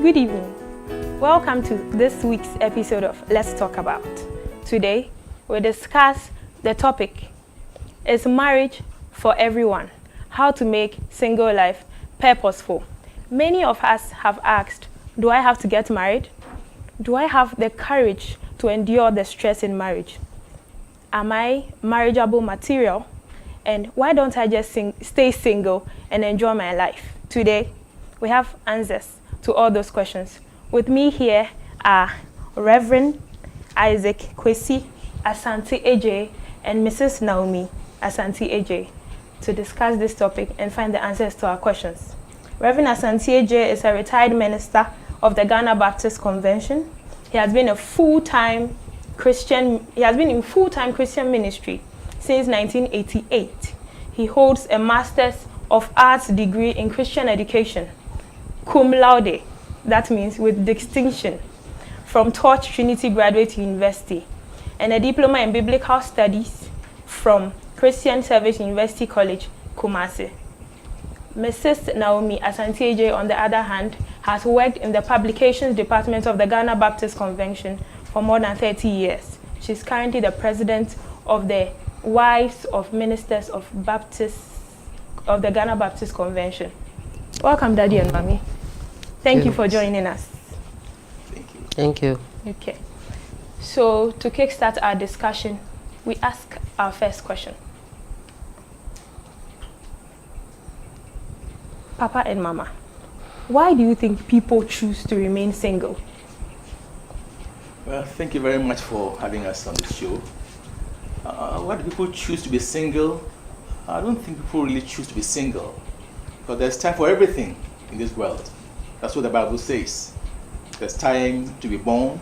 Good evening. Welcome to this week's episode of Let's Talk About. Today, we'll discuss the topic, is marriage for everyone? How to make single life purposeful. Many of us have asked, do I have to get married? Do I have the courage to endure the stress in marriage? Am I marriageable material? And why don't I just stay single and enjoy my life? Today, we have answers to all those questions. With me here are Reverend Isaac Kwesi Asante AJ and Mrs. Naomi Asante AJ to discuss this topic and find the answers to our questions. Reverend Asante AJ is a retired minister of the Ghana Baptist Convention. He has been in full-time Christian ministry since 1988. He holds a Master's of Arts degree in Christian education, cum laude, that means with distinction, from Torch Trinity Graduate University, and a diploma in biblical studies from Christian Service University College, Kumasi. Mrs. Naomi Asante AJ, on the other hand, has worked in the publications department of the Ghana Baptist Convention for more than 30 years. She's currently the president of the Wives of Ministers of the Ghana Baptist Convention. Welcome, Daddy and Mommy. Thank you for joining us. Thank you. Thank you. Okay. So, to kickstart our discussion, we ask our first question. Papa and Mama, why do you think people choose to remain single? Well, thank you very much for having us on the show. Why do people choose to be single? I don't think people really choose to be single, because there's time for everything in this world. That's what the Bible says. There's time to be born,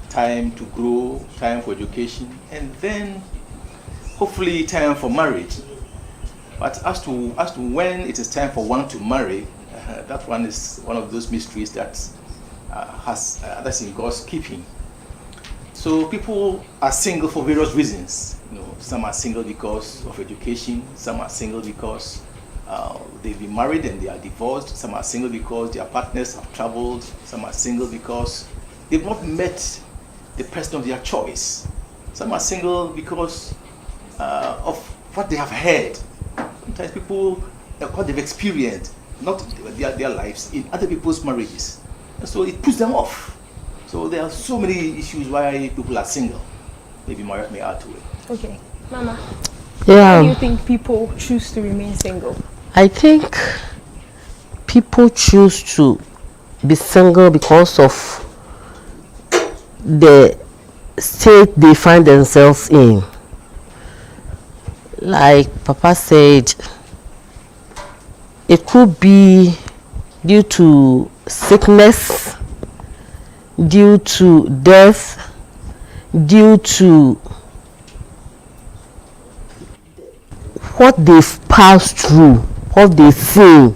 time to grow, time for education, and then hopefully time for marriage. But as to when it is time for one to marry, that one is one of those mysteries that that's in God's keeping. So people are single for various reasons. Some are single because of education. Some are single because they've been married and they are divorced. Some are single because their partners have traveled. Some are single because they've not met the person of their choice. Some are single because of what they have heard. Sometimes people, what they've experienced, not their lives, in other people's marriages. And so it puts them off. So there are so many issues why people are single. Maybe Margaret may add to it. Okay. Mama, Yeah. why do you think people choose to remain single? I think people choose to be single because of the state they find themselves in. Like Papa said, it could be due to sickness, due to death, due to what they've passed through, what they've seen,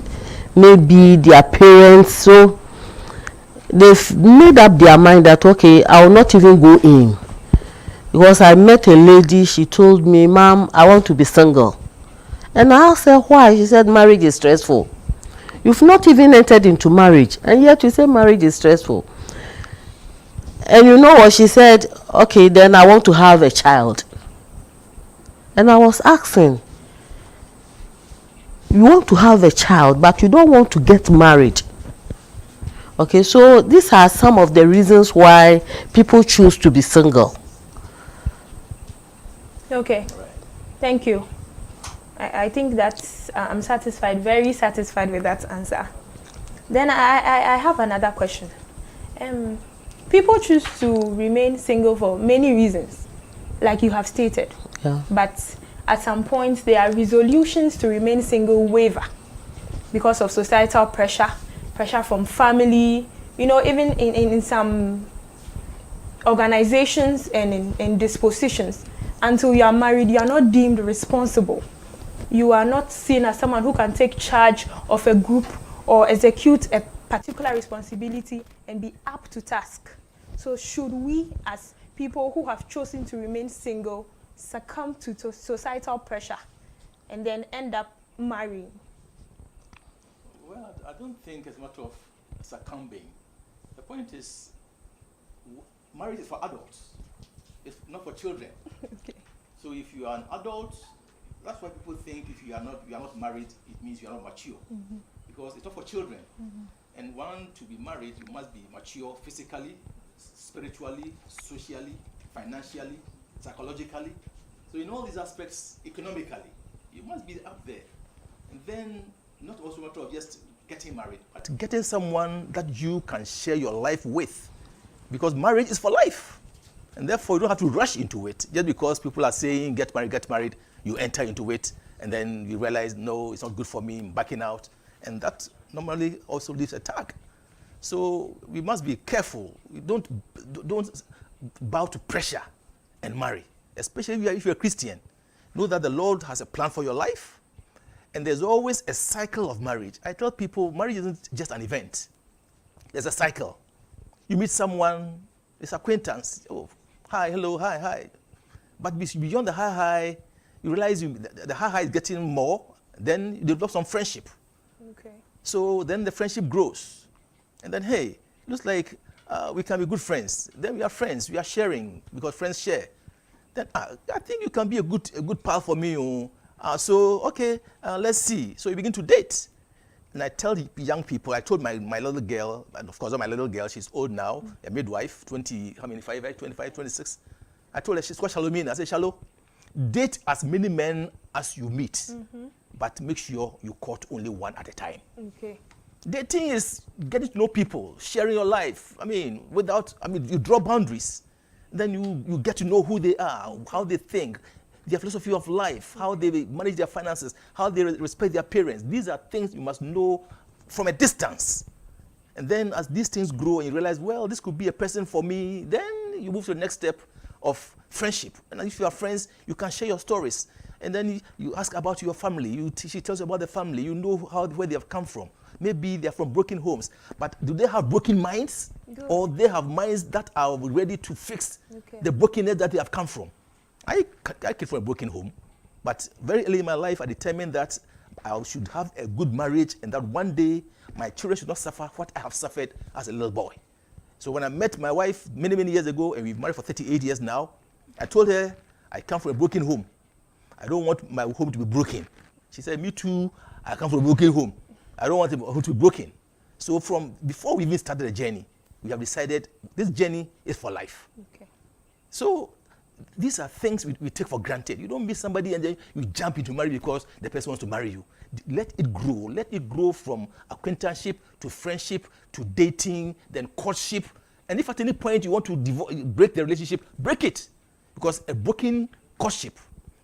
maybe their parents. So they've made up their mind that, okay, I will not even go in. Because I met a lady, she told me, Mom, I want to be single. And I asked her why. She said, marriage is stressful. You've not even entered into marriage, and yet you say marriage is stressful. And you know what she said? Okay, then I want to have a child. And I was asking, you want to have a child, but you don't want to get married. Okay, so these are some of the reasons why people choose to be single. Okay. Thank you. I think that's, I'm satisfied, very satisfied with that answer. Then I have another question. People choose to remain single for many reasons, like you have stated. Yeah. But at some point, there are resolutions to remain single waver because of societal pressure from family, even in some organizations and in dispositions. Until you are married, you are not deemed responsible. You are not seen as someone who can take charge of a group or execute a particular responsibility and be up to task. So should we, as people who have chosen to remain single, succumb to societal pressure and then end up marrying? Well, I don't think it's a matter of succumbing. point is, marriage is for adults. It's not for children. Okay. So if you are an adult, that's why people think if you are not married, it means you are not mature. Because it's not for children. And one to be married, you must be mature physically, spiritually, socially, financially, psychologically. So in all these aspects, economically, you must be up there. And then not also a matter of just getting married, but getting someone that you can share your life with. Because marriage is for life. And therefore, you don't have to rush into it. Just because people are saying, get married, you enter into it, and then you realize, no, it's not good for me, I'm backing out. And that normally also leaves a tag. So we must be careful. We don't bow to pressure and marry, especially if you're a Christian. Know that the Lord has a plan for your life, and there's always a cycle of marriage. I tell people, marriage isn't just an event. There's a cycle. You meet someone, it's acquaintance. Oh, hi, hello, hi. But beyond the hi, you realize the hi is getting more, then you develop some friendship. Okay. So then the friendship grows. And then, hey, looks like we can be good friends. Then we are friends, we are sharing, because friends share. Then I think you can be a good pal for me. So, okay, let's see. So you begin to date. And I tell the young people, I told my little girl, and of course not my little girl, she's old now, a midwife, 25, 26. I told her, she's called Shalomine. I said, Shalo, date as many men as you meet, but make sure you court only one at a time. Okay. Dating is getting to know people, sharing your life. You draw boundaries. Then you get to know who they are, how they think, their philosophy of life, how they manage their finances, how they respect their parents. These are things you must know from a distance. And then as these things grow and you realize, well, this could be a person for me, then you move to the next step of friendship. And if you are friends, you can share your stories. And then you ask about your family. She tells you about the family. You know where they have come from. Maybe they're from broken homes. But do they have broken minds? Good. Or they have minds that are ready to fix the brokenness that they have come from? I came from a broken home, but very early in my life, I determined that I should have a good marriage and that one day my children should not suffer what I have suffered as a little boy. So when I met my wife many, many years ago, and we've married for 38 years now, I told her, I come from a broken home. I don't want my home to be broken. She said, me too, I come from a broken home. I don't want my home to be broken. So from before we even started the journey, we have decided this journey is for life. Okay. So these are things we take for granted. You don't meet somebody and then you jump into marriage because the person wants to marry you. Let it grow. Let it grow from acquaintanceship to friendship to dating, then courtship. And if at any point you want to break the relationship, break it. Because a broken courtship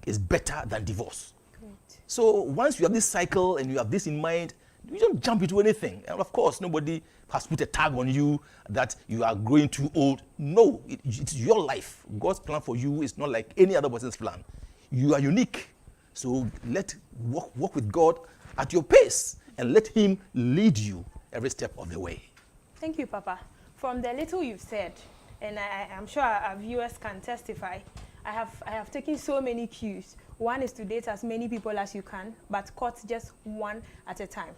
is better than divorce. Great. So once you have this cycle and you have this in mind, you don't jump into anything. And of course, nobody has put a tag on you that you are growing too old. No, it's your life. God's plan for you is not like any other person's plan. You are unique. So walk with God at your pace and let him lead you every step of the way. Thank you, Papa. From the little you've said, and I'm sure our viewers can testify, I have taken so many cues. One is to date as many people as you can, but court just one at a time.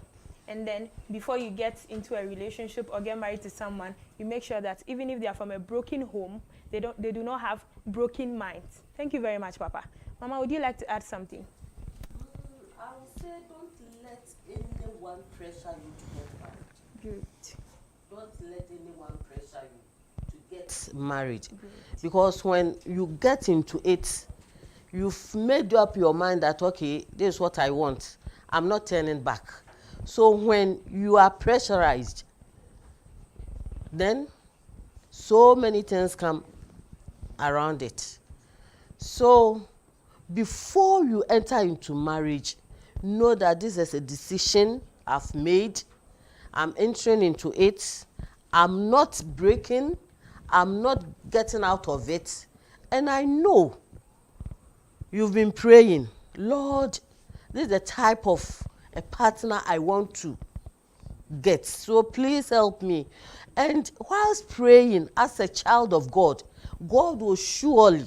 And then before you get into a relationship or get married to someone, you make sure that even if they are from a broken home, they do not have broken minds. Thank you very much, Papa. Mama, would you like to add something? I would say don't let anyone pressure you to get married. Good. Don't let anyone pressure you to get married. Good. Because when you get into it, you've made up your mind that, okay, this is what I want. I'm not turning back. So when you are pressurized, then so many things come around it. So before you enter into marriage, know that this is a decision I've made. I'm entering into it. I'm not breaking. I'm not getting out of it. And I know you've been praying, Lord, this is the type of a partner I want to get. So please help me. And whilst praying as a child of God, God will surely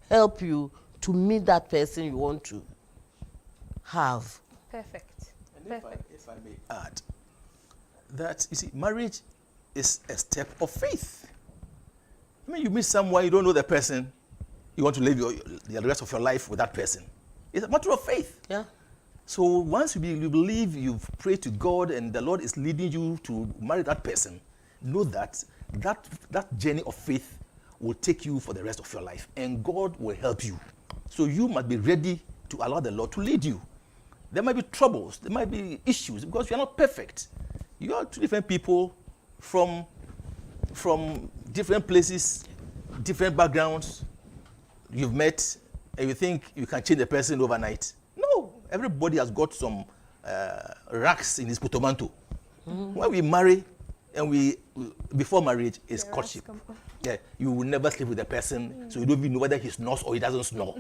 help you to meet that person you want to have. Perfect. And if I may add, that, you see, marriage is a step of faith. I mean, you meet someone, you don't know the person, you want to live the rest of your life with that person. It's a matter of faith. Yeah. So once you believe, you've prayed to God, and the Lord is leading you to marry that person, know that journey of faith will take you for the rest of your life, and God will help you. So you must be ready to allow the Lord to lead you. There might be troubles, there might be issues, because you are not perfect. You are two different people from different places, different backgrounds. You've met, and you think you can change the person overnight. No, everybody has got some racks in his portmanteau. When we marry, and before marriage is courtship. Yeah, you will never sleep with the person, so you don't even know whether he snores or he doesn't snore.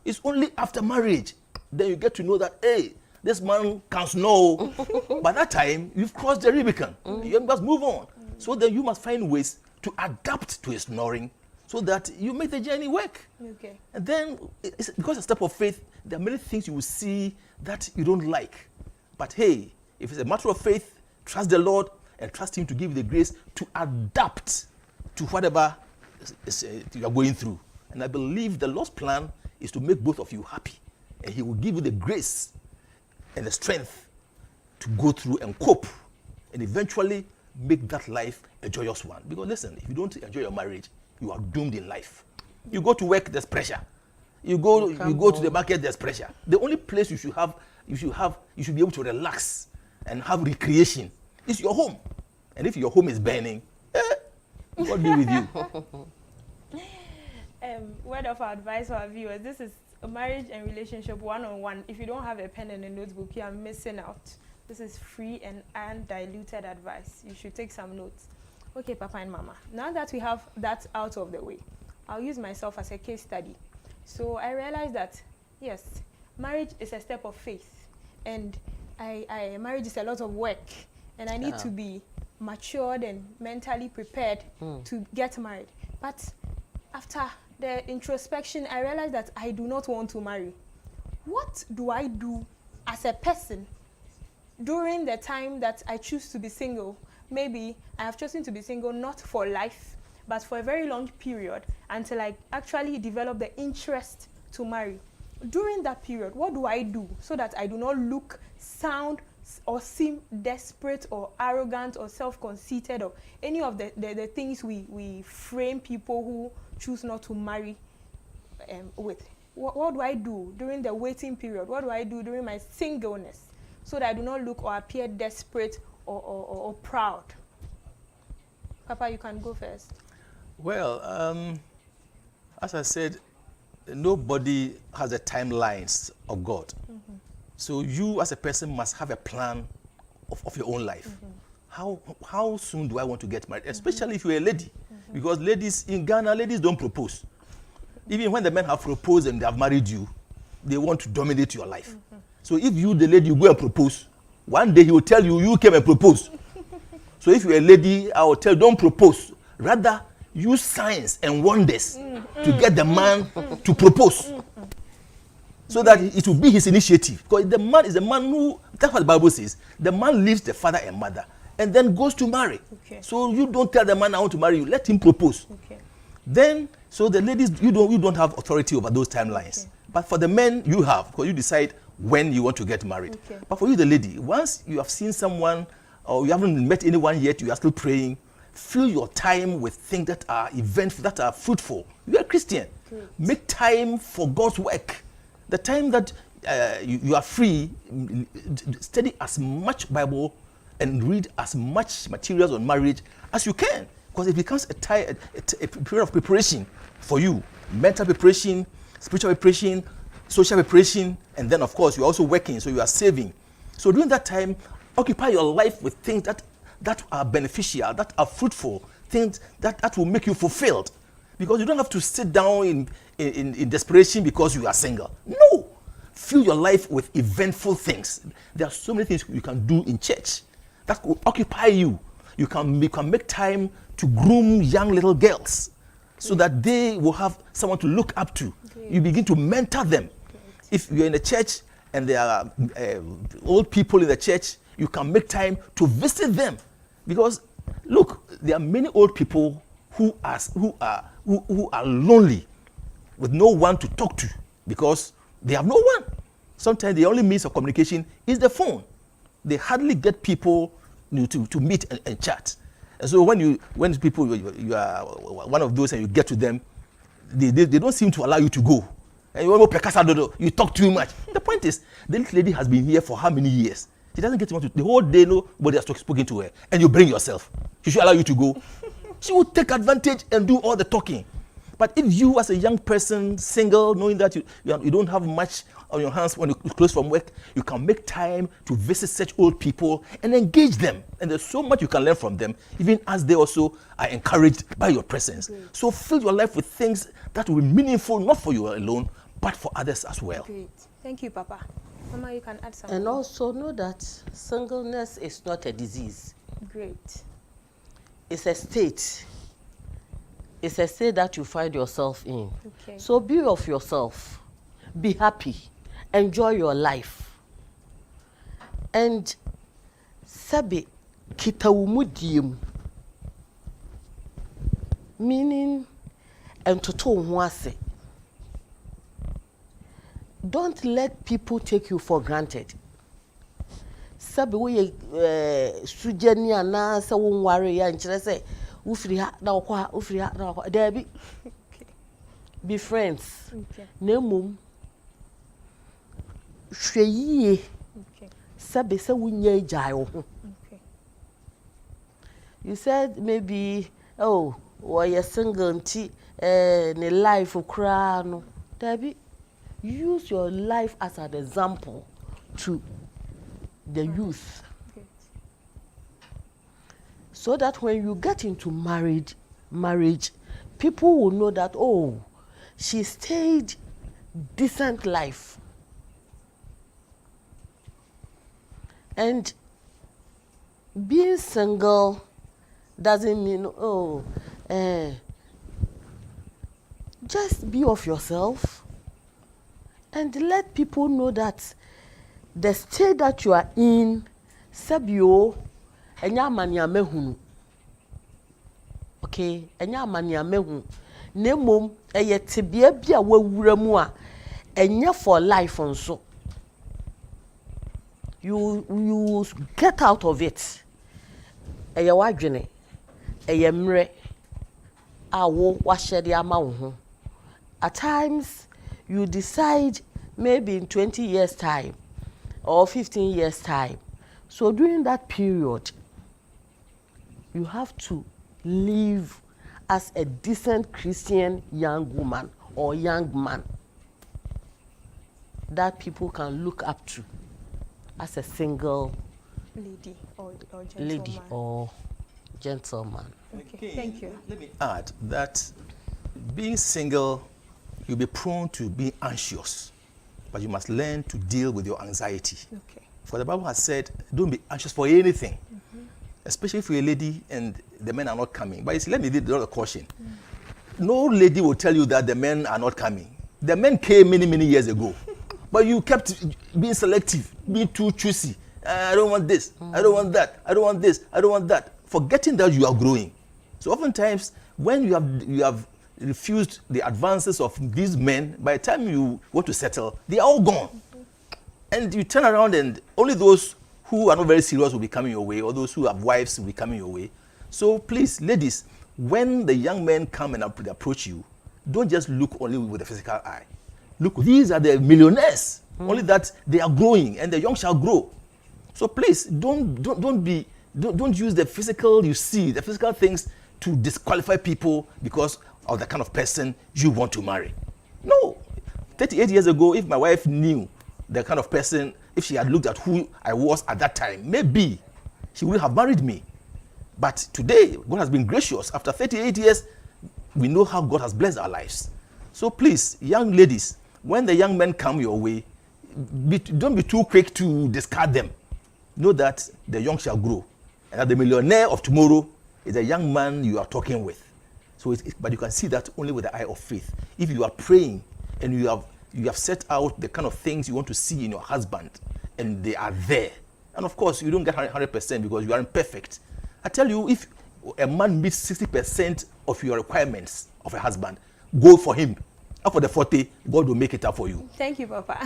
It's only after marriage then you get to know that, hey, this man can snore. By that time, you've crossed the Rubicon. You must move on. So then you must find ways to adapt to his snoring so that you make the journey work. Okay. And then, because it's a step of faith, there are many things you will see that you don't like. But hey, if it's a matter of faith, trust the Lord and trust him to give you the grace to adapt to whatever you are going through. And I believe the Lord's plan is to make both of you happy. And he will give you the grace and the strength to go through and cope and eventually make that life a joyous one. Because listen, if you don't enjoy your marriage, you are doomed in life. You go to work, there's pressure. You go to the market, there's pressure. The only place you should be able to relax and have recreation is your home. And if your home is burning, God be with you. Word of advice for our viewers: this is a marriage and relationship one-on-one. If you don't have a pen and a notebook, you are missing out. This is free and undiluted advice. You should take some notes. Okay, Papa and Mama, now that we have that out of the way, I'll use myself as a case study. So I realized that, yes, marriage is a step of faith, and marriage is a lot of work, and I need to be matured and mentally prepared to get married. But after the introspection, I realized that I do not want to marry. What do I do as a person during the time that I choose to be single? Maybe I have chosen to be single not for life, but for a very long period until I actually develop the interest to marry. During that period, what do I do so that I do not look, sound, or seem desperate or arrogant or self-conceited or any of the things we frame people who choose not to marry with? What do I do during the waiting period? What do I do during my singleness so that I do not look or appear desperate or proud? Papa, you can go first. Well, as I said, nobody has the timelines of God. So you as a person must have a plan of your own life. How soon do I want to get married? Especially if you're a lady. Because ladies in Ghana, ladies don't propose. Even when the men have proposed and they have married you, they want to dominate your life. So if you, the lady, you go and propose, one day he will tell you, you came and proposed. So if you're a lady, I will tell you, don't propose. Rather, use signs and wonders to get the man to propose. So that it will be his initiative. Because the man is the man who, that's what the Bible says, the man leaves the father and mother and then goes to marry. So you don't tell the man, I want to marry you, let him propose. Then, so the ladies, you don't have authority over those timelines. But for the men, you have, because you decide when you want to get married. But for you, the lady, once you have seen someone or you haven't met anyone yet, you are still praying, fill your time with things that are eventful, that are fruitful. You are a Christian. Make time for God's work. The time that you are free, study as much Bible and read as much materials on marriage as you can, because it becomes a period of preparation for you. Mental preparation, spiritual preparation, social preparation, and then of course you're also working, so you are saving. So during that time, occupy your life with things that are beneficial, that are fruitful, things that will make you fulfilled. Because you don't have to sit down in desperation because you are single. No. Fill your life with eventful things. There are so many things you can do in church that will occupy you. You can make time to groom young little girls so that they will have someone to look up to. You begin to mentor them. If you're in a church and there are old people in the church, you can make time to visit them. Because, look, there are many old people who are lonely, with no one to talk to because they have no one. Sometimes the only means of communication is the phone. They hardly get people to meet and chat. And so when people you are one of those and you get to them, they don't seem to allow you to go. And you talk too much. The point is, this lady has been here for how many years? She doesn't get to the whole day. Nobody has spoken to her, and you bring yourself. She should allow you to go. She will take advantage and do all the talking. But if you, as a young person, single, knowing that you don't have much on your hands when you close from work, you can make time to visit such old people and engage them. And there's so much you can learn from them, even as they also are encouraged by your presence. Great. So fill your life with things that will be meaningful, not for you alone, but for others as well. Great. Thank you, Papa. Mama, you can add something. And also know that singleness is not a disease. Great. It's a state. It's a state that you find yourself in. Okay. So be of yourself. Be happy. Enjoy your life. And sabi kitawumudiem. Meaning entoto huase. Don't let people take you for granted. Sabi we sujeni ana sa wonware ya nkyere say ufiri ha na okwa ufiri ha na okwa Debbie. Be friends. Okay. Nemum hweye. Okay. Sabi sa wunya ejai wo ho. Okay. You said maybe oh, you're single nti ne life okra no. Debbie, use your life as an example to the youth. Good. So that when you get into marriage, people will know that, oh, she stayed decent life. And being single doesn't mean, oh, just be of yourself and let people know that the state that you are in, sabio, enya mania mehunu. Okay, enya mania mehu. Nemom, eye tibia bia wawura mu a, enya for life onso. You get out of it. Eye wadwene, eye mre, awo washede ama wo ho. At times, you decide maybe in 20 years' time or 15 years' time. So during that period, you have to live as a decent Christian young woman or young man that people can look up to as a single lady or gentleman. Lady or gentleman. Okay, thank you. Let me add that being single, you'll be prone to be anxious, but you must learn to deal with your anxiety. Okay. For the Bible has said, don't be anxious for anything, especially if you're a lady and the men are not coming. But you see, let me give the other caution. No lady will tell you that the men are not coming. The men came many, many years ago, but you kept being selective, being too choosy. I don't want this, I don't want that, I don't want this, I don't want that. Forgetting that you are growing. So oftentimes, when you have refused the advances of these men, by the time you want to settle, they are all gone. And you turn around and only those who are not very serious will be coming your way, or those who have wives will be coming your way. So please, ladies, when the young men come and approach you, don't just look only with the physical eye. Look, these are the millionaires. Only that they are growing and the young shall grow. So please, don't use the physical you see, the physical things to disqualify people because of the kind of person you want to marry. No. 38 years ago, if my wife knew the kind of person, if she had looked at who I was at that time, maybe she would have married me. But today, God has been gracious. After 38 years, we know how God has blessed our lives. So please, young ladies, when the young men come your way, don't be too quick to discard them. Know that the young shall grow. And that the millionaire of tomorrow is a young man you are talking with. So, but you can see that only with the eye of faith. If you are praying and you have set out the kind of things you want to see in your husband, and they are there, and of course you don't get 100% because you aren't perfect. I tell you, if a man meets 60% of your requirements of a husband, go for him. Up for the 40, God will make it up for you. Thank you, Papa.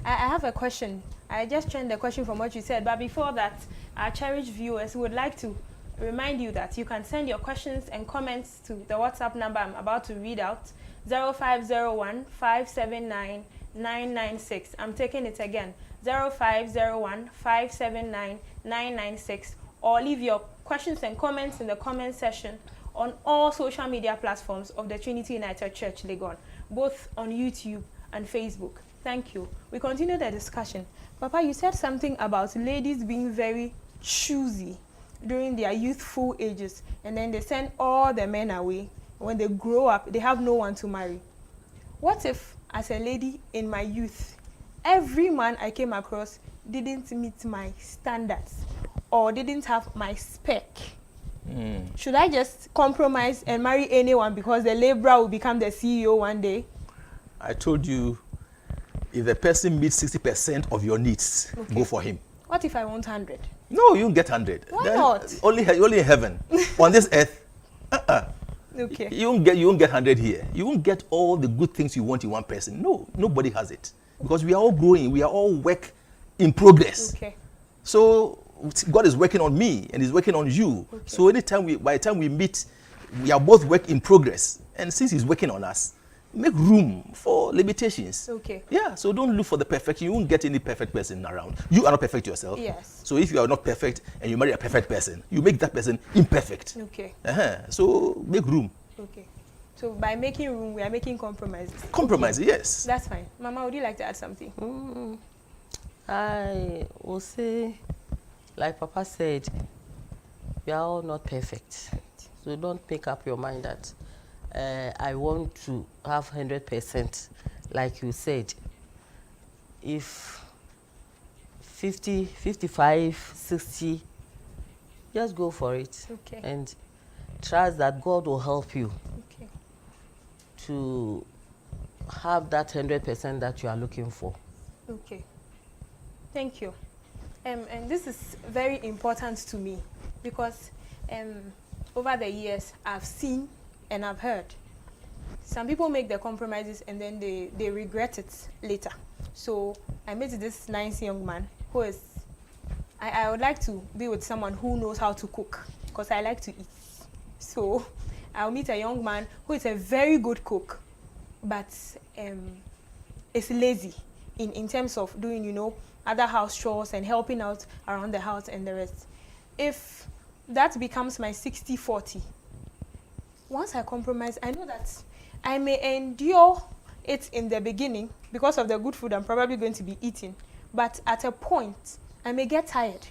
I have a question. I just changed the question from what you said, but before that, our cherished viewers would like to remind you that you can send your questions and comments to the WhatsApp number I'm about to read out, 0501-579-996. I'm taking it again, 0501-579-996, or leave your questions and comments in the comment section on all social media platforms of the Trinity United Church Legon, both on YouTube and Facebook. Thank you. We continue the discussion. Papa, you said something about ladies being very choosy during their youthful ages, and then they send all the men away. When they grow up, they have no one to marry. What if, as a lady in my youth, every man I came across didn't meet my standards or didn't have my spec? Should I just compromise and marry anyone because the laborer will become the CEO one day? I told you, if the person meets 60% of your needs, go for him. What if I want 100? No, you won't get 100. Why not? Only in heaven. On this earth, Okay. You won't get 100 here. You won't get all the good things you want in one person. No, nobody has it. Because we are all growing. We are all work in progress. Okay. So God is working on me and He's working on you. Okay. So by the time we meet, we are both work in progress. And since He's working on us, make room for limitations. Okay. Yeah, so don't look for the perfection. You won't get any perfect person around. You are not perfect yourself. Yes. So if you are not perfect and you marry a perfect person, you make that person imperfect. Okay. So make room. Okay. So by making room, we are making compromises. Compromise, yes. That's fine. Mama, would you like to add something? I will say, like Papa said, we are all not perfect. So don't make up your mind that I want to have 100%, like you said. If 50, 55, 60, just go for it. Okay. And trust that God will help you Okay. to have that 100% that you are looking for. Okay. Thank you. And this is very important to me because over the years I've seen and I've heard some people make the compromises and then they regret it later. So I met this nice young man who is, I would like to be with someone who knows how to cook because I like to eat. So I'll meet a young man who is a very good cook, but is lazy in terms of doing, other house chores and helping out around the house and the rest. If that becomes my 60-40, once I compromise, I know that I may endure it in the beginning because of the good food I'm probably going to be eating. But at a point, I may get tired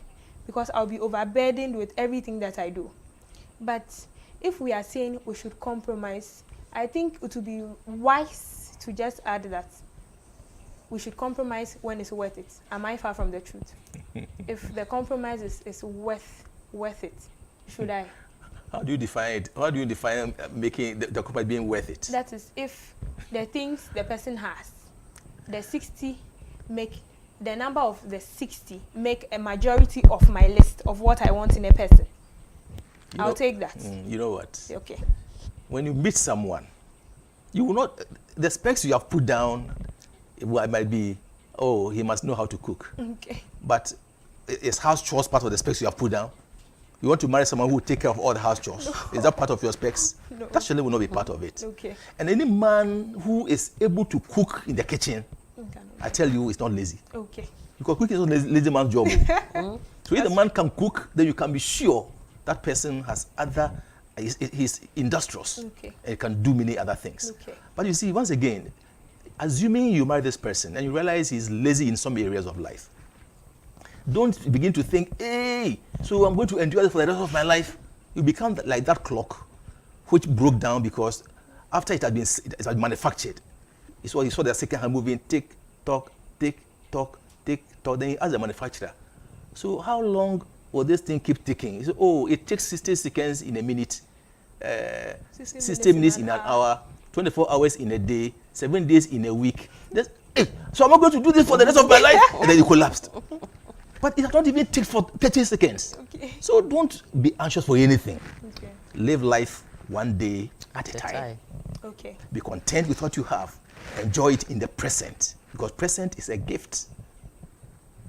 because I'll be overburdened with everything that I do. But if we are saying we should compromise, I think it would be wise to just add that we should compromise when it's worth it. Am I far from the truth? If the compromise is worth it, should I? How do you define it? How do you define making the compromise being worth it? That is, if the things the person has, the 60 make, the number of the 60 make a majority of my list of what I want in a person. I'll take that. You know what? Okay. When you meet someone, you will not, the specs you have put down, it might be, oh, he must know how to cook. Okay. But is house chores part of the specs you have put down? You want to marry someone who will take care of all the house chores. No. Is that part of your specs? No. That surely will not be part of it. Okay. And any man who is able to cook in the kitchen, I tell you, is not lazy. Okay. Because cooking is not a lazy man's job. So if the man can cook, then you can be sure that person has he's industrious. Okay. And can do many other things. Okay. But you see, once again, assuming you marry this person and you realize he's lazy in some areas of life, don't begin to think, hey, so I'm going to endure this for the rest of my life. You become like that clock which broke down because after it had been manufactured, you saw the second hand moving, tick, tock, tick, tock, tick, tock. Then he asked the manufacturer, so how long will this thing keep ticking? He said, oh, it takes 60 seconds in a minute, 60 minutes in an hour, 24 hours in a day, 7 days in a week. Hey, so I'm not going to do this for the rest of my life? And then he collapsed. But it has not even taken for 30 seconds. Okay. So don't be anxious for anything. Okay. Live life one day at a time. Okay. Be content with what you have. Enjoy it in the present, because present is a gift.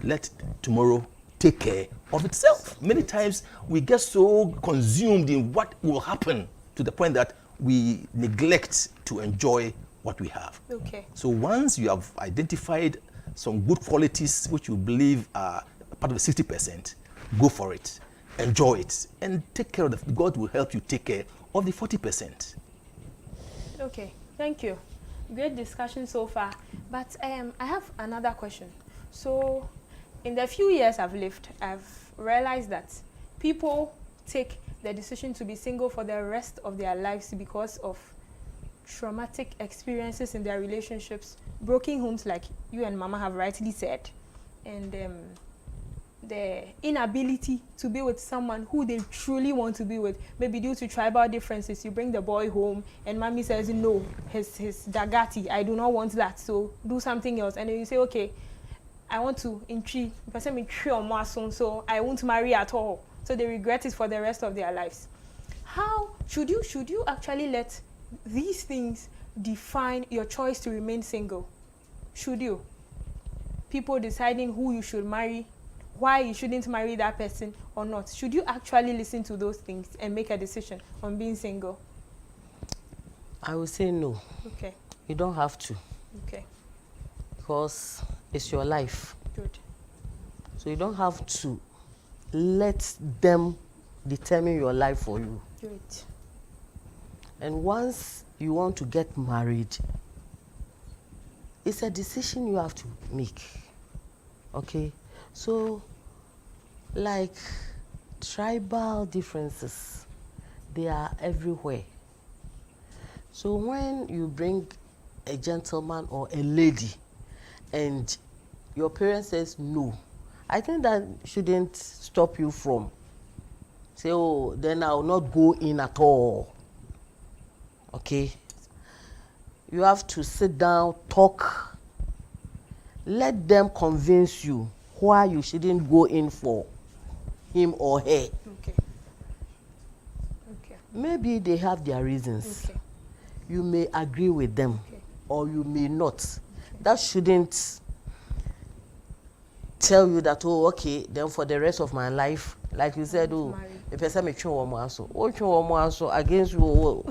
Let tomorrow take care of itself. Many times we get so consumed in what will happen to the point that we neglect to enjoy what we have. Okay. So once you have identified some good qualities which you believe are part of the 60%, go for it, enjoy it, and take care of God will help you take care of the 40%. Okay, thank you. Great discussion so far. But I have another question. So, in the few years I've lived, I've realized that people take the decision to be single for the rest of their lives because of traumatic experiences in their relationships, broken homes, like you and Mama have rightly said, and the inability to be with someone who they truly want to be with, maybe due to tribal differences. You bring the boy home and Mommy says, no, his dagati, I do not want that, so do something else. And then you say, okay, I want to intrigue, so I won't marry at all. So they regret it for the rest of their lives. How should you actually let these things define your choice to remain single? Should you? People deciding who you should marry, why you shouldn't marry that person or not. Should you actually listen to those things and make a decision on being single? I would say no. Okay. You don't have to. Okay. Because it's your life. Good. So you don't have to let them determine your life for you. Good. And once you want to get married, it's a decision you have to make. Okay? So, like tribal differences, they are everywhere. So when you bring a gentleman or a lady and your parents says no, I think that shouldn't stop you from say, oh, then I will not go in at all. Okay? You have to sit down, talk, let them convince you why you shouldn't go in for him or her. Okay. Okay. Maybe they have their reasons. Okay. You may agree with them, Okay. or you may not. Okay. That shouldn't tell you that, oh, okay, then for the rest of my life, like you said, oh, the person may try one more so against your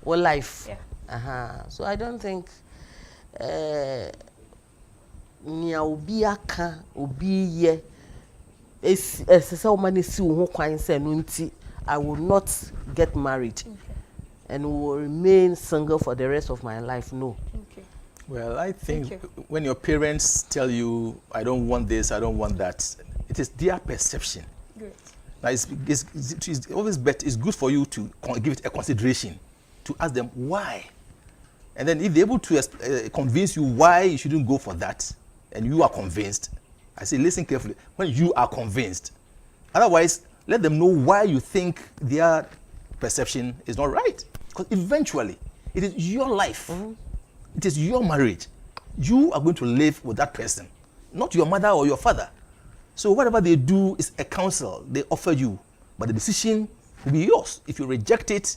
life. Yeah. So I don't think nia obi aka obi ye esese omani si wo ho kwan se no nti I will not get married. Okay. And will remain single for the rest of my life. No. Okay. Well, I think when your parents tell you, I don't want this, I don't want that, it is their perception. Good. Now, it's always better, it's good for you to give it a consideration, to ask them why. And then if they're able to convince you why you shouldn't go for that, and you are convinced, I say listen carefully, when you are convinced. Otherwise, let them know why you think their perception is not right. Because eventually, it is your life. Mm-hmm. It is your marriage. You are going to live with that person, not your mother or your father. So whatever they do is a counsel they offer you, but the decision will be yours. If you reject it,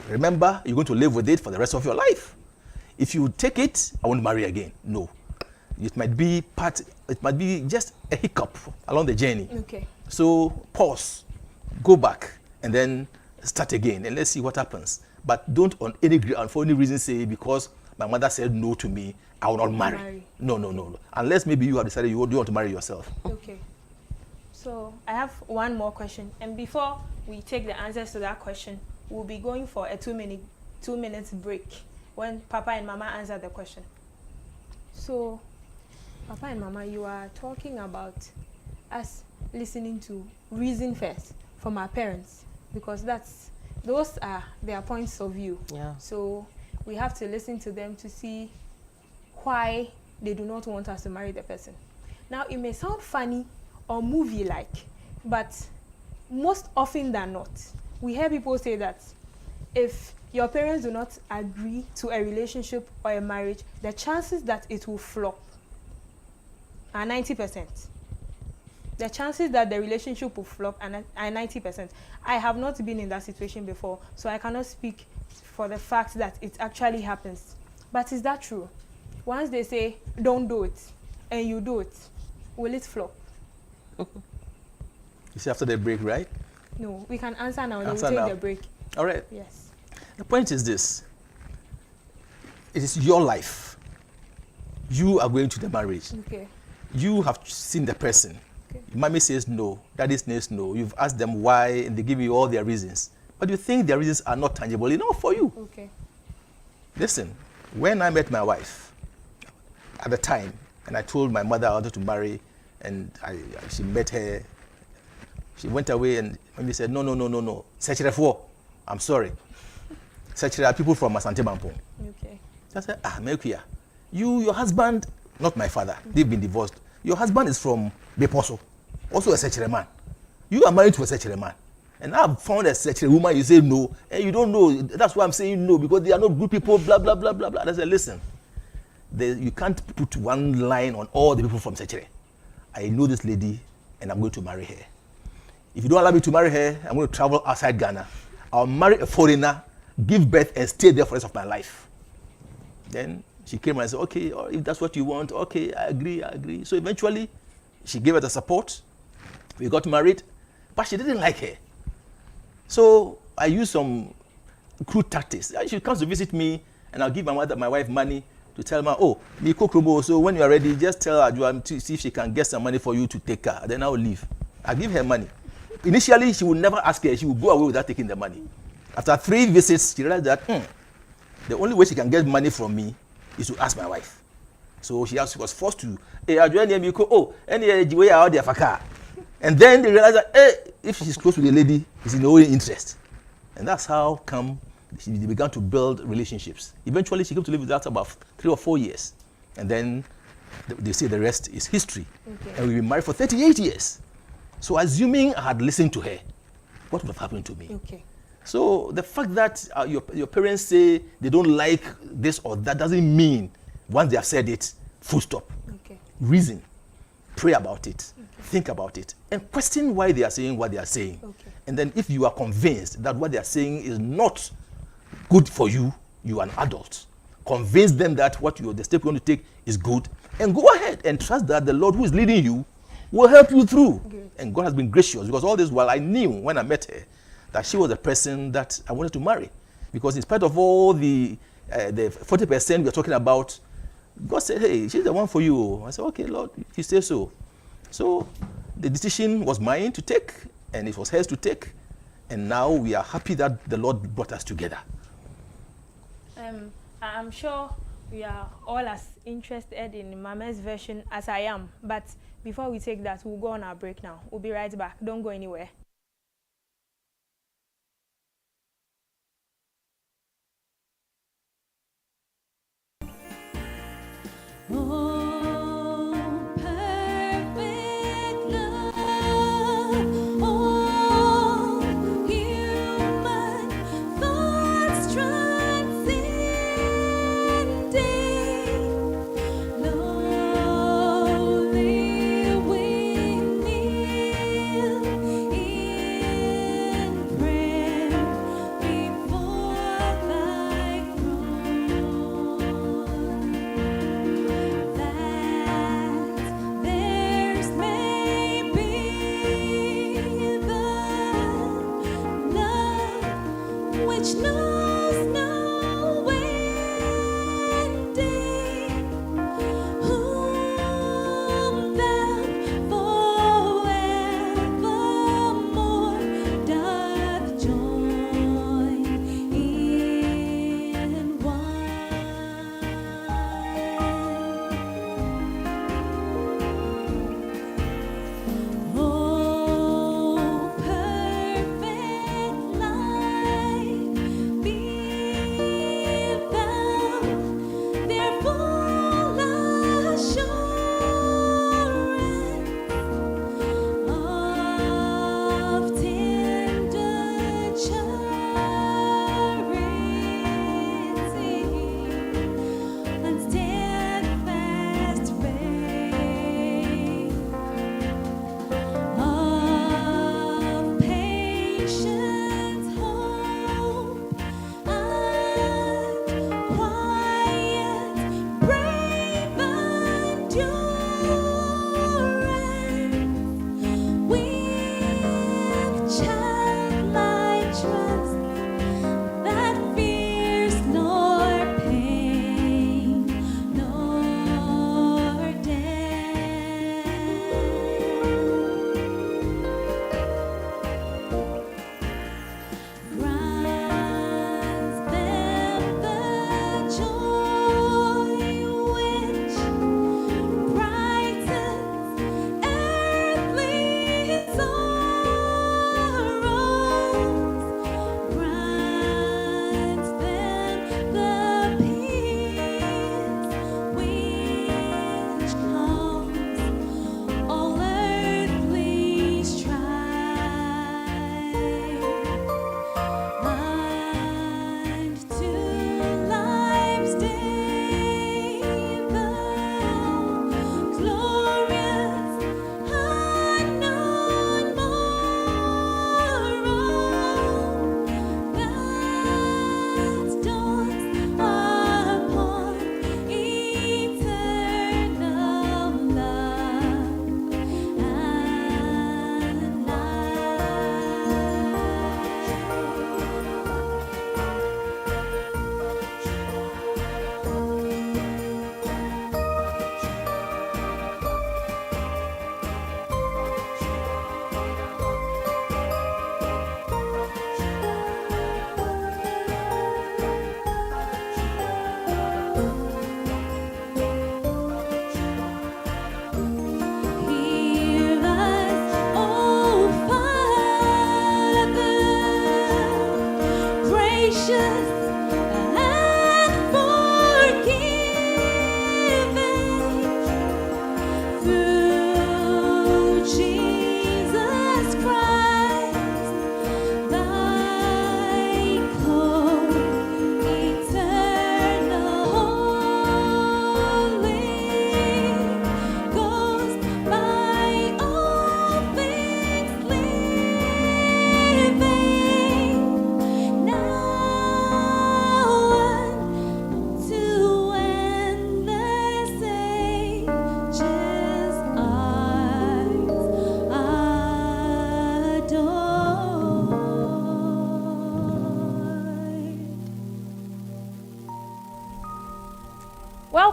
remember, you're going to live with it for the rest of your life. If you take it, I won't marry again. No. It might be just a hiccup along the journey. Okay. So pause, go back, and then start again, and let's see what happens. But don't for any reason say, because my mother said no to me, I will not marry. No. Unless maybe you have decided you want to marry yourself. Okay. So I have one more question, and before we take the answers to that question, we'll be going for a 2 minutes break when Papa and Mama answer the question. So, Papa and Mama, you are talking about us listening to reason first from our parents, because those are their points of view. Yeah. So we have to listen to them to see why they do not want us to marry the person. Now, it may sound funny or movie-like, but most often than not, we hear people say that if your parents do not agree to a relationship or a marriage, the chances that it will flop are 90%. the chances that the relationship will flop are 90%. I have not been in that situation before, so I cannot speak for the fact that it actually happens. But is that true? Once they say, don't do it, and you do it, will it flop? You see after the break, right? No, we can answer now. Then Answer we'll take now. the break. All right. Yes. The point is this. It is your life. You are going to the marriage. Okay. You have seen the person. Okay. Mommy says no. Daddy says no. You've asked them why, and they give you all their reasons. But you think their reasons are not tangible enough for you. Okay. Listen, when I met my wife, at the time, and I told my mother I wanted to marry, and she met her, she went away, and Mommy said, no. Sechere, I'm sorry. Sechere are people from Asante Mampong. Okay. I said, Melkia, your husband, not my father, they've been divorced. Your husband is from Beposo, also a Sechere man. You are married to a Sechere man. And I've found a Sechere woman, you say no, and you don't know. That's why I'm saying no, because they are not good people, blah, blah, blah, blah, blah. I said, listen, you can't put one line on all the people from Sechere. I know this lady, and I'm going to marry her. If you don't allow me to marry her, I'm going to travel outside Ghana. I'll marry a foreigner, give birth, and stay there for the rest of my life. Then she came and I said, okay, or if that's what you want, okay, I agree. So eventually, she gave her the support. We got married, but she didn't like her. So I used some crude tactics. She comes to visit me, and I'll give my wife money to tell her, oh, me cook robo, so when you are ready, just tell her to see if she can get some money for you to take her. Then I'll leave. I'll give her money. Initially, she would never ask her. She would go away without taking the money. After 3 visits, she realized that the only way she can get money from me is to ask my wife. So she was forced to, and then they realized that, if she's close with a lady, it's in her own interest. And that's how come they began to build relationships. Eventually, she came to live with us about 3 or 4 years. And then they say the rest is history. Okay. And we've been married for 38 years. So assuming I had listened to her, what would have happened to me? Okay. So the fact that your parents say they don't like this or that doesn't mean once they have said it, full stop. Okay. Reason, pray about it, think about it, and question why they are saying what they are saying. Okay. And then if you are convinced that what they are saying is not good for you, you are an adult. Convince them that the step you're going to take is good, and go ahead and trust that the Lord who is leading you will help you through. Good. And God has been gracious, because all this while I knew when I met her that she was the person that I wanted to marry. Because in spite of all the 40% we are talking about, God said, hey, she's the one for you. I said, okay, Lord, if you say so. So the decision was mine to take, and it was hers to take. And now we are happy that the Lord brought us together. I'm sure we are all as interested in Mama's version as I am. But before we take that, we'll go on our break now. We'll be right back. Don't go anywhere.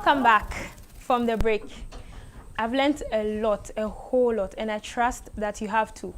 Welcome back from the break. I've learned a lot, a whole lot, and I trust that you have too.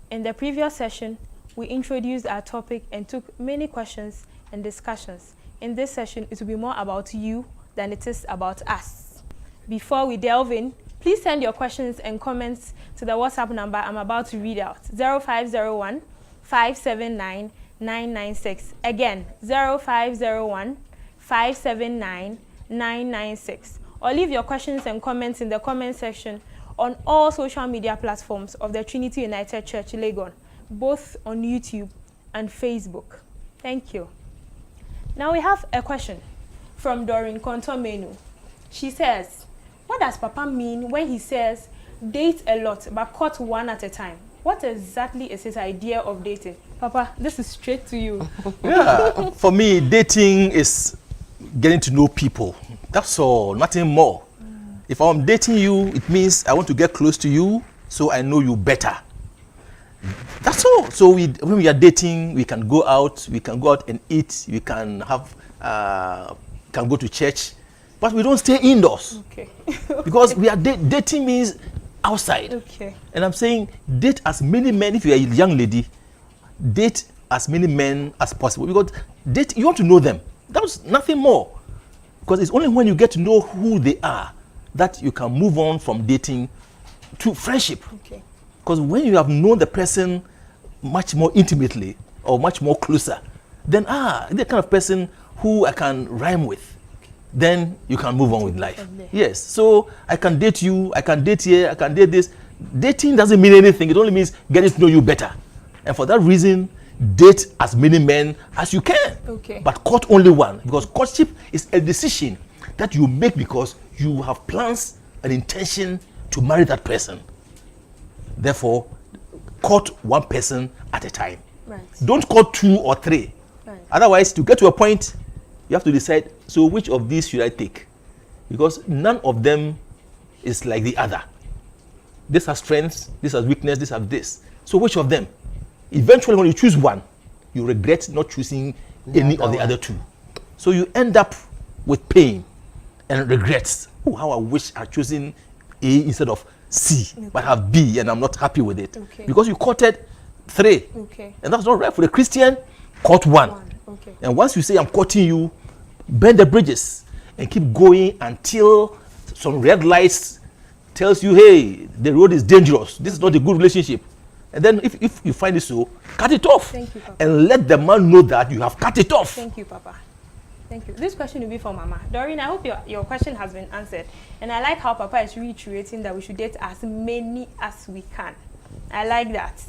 In the previous session, we introduced our topic and took many questions and discussions. In this session, it will be more about you than it is about us. Before we delve in, please send your questions and comments to the WhatsApp number I'm about to read out, 0501 579 996. Again, 0501 579 996. Or leave your questions and comments in the comment section on all social media platforms of the Trinity United Church Legon, both on YouTube and Facebook. Thank you. Now we have a question from Doreen Kontomenu. She says, what does Papa mean when he says date a lot but cut one at a time? What exactly is his idea of dating? Papa, this is straight to you. Yeah, for me, dating is getting to know people. That's all, nothing more. If I'm dating you, it means I want to get close to you so I know you better. That's all. So when we are dating, we can go out and eat, we can have, can go to church, but we don't stay indoors. Okay. Because we are dating means outside. Okay. And I'm saying date as many men, if you're a young lady, date as many men as possible. Because date, you want to know them. That's nothing more. Because it's only when you get to know who they are that you can move on from dating to friendship. Okay. Because when you have known the person much more intimately or much more closer, then the kind of person who I can rhyme with, then you can move on with life. Yes. So I can date you, I can date here, I can date this. Dating doesn't mean anything. It only means getting to know you better. And for that reason, date as many men as you can. Okay. But court only one. Because courtship is a decision that you make because you have plans and intention to marry that person. Therefore, court one person at a time. Right. Don't court 2 or 3. Right. Otherwise, to get to a point, you have to decide, so which of these should I take? Because none of them is like the other. This has strengths, this has weakness, this has this. So which of them? Eventually, when you choose one, you regret not choosing any of the other 2. So you end up with pain and regrets. Oh, how I wish I had chosen A instead of C, but I have B and I'm not happy with it. Okay. Because you courted 3. Okay. And that's not right for the Christian. Court 1. Okay. And once you say I'm courting you, bend the bridges and keep going until some red lights tells you, hey, the road is dangerous. This is not a good relationship. And then if you find it so, cut it off. Thank you, Papa. And let the man know that you have cut it off. Thank you, Papa. Thank you. This question will be for Mama. Doreen, I hope your question has been answered. And I like how Papa is reiterating that we should date as many as we can. I like that.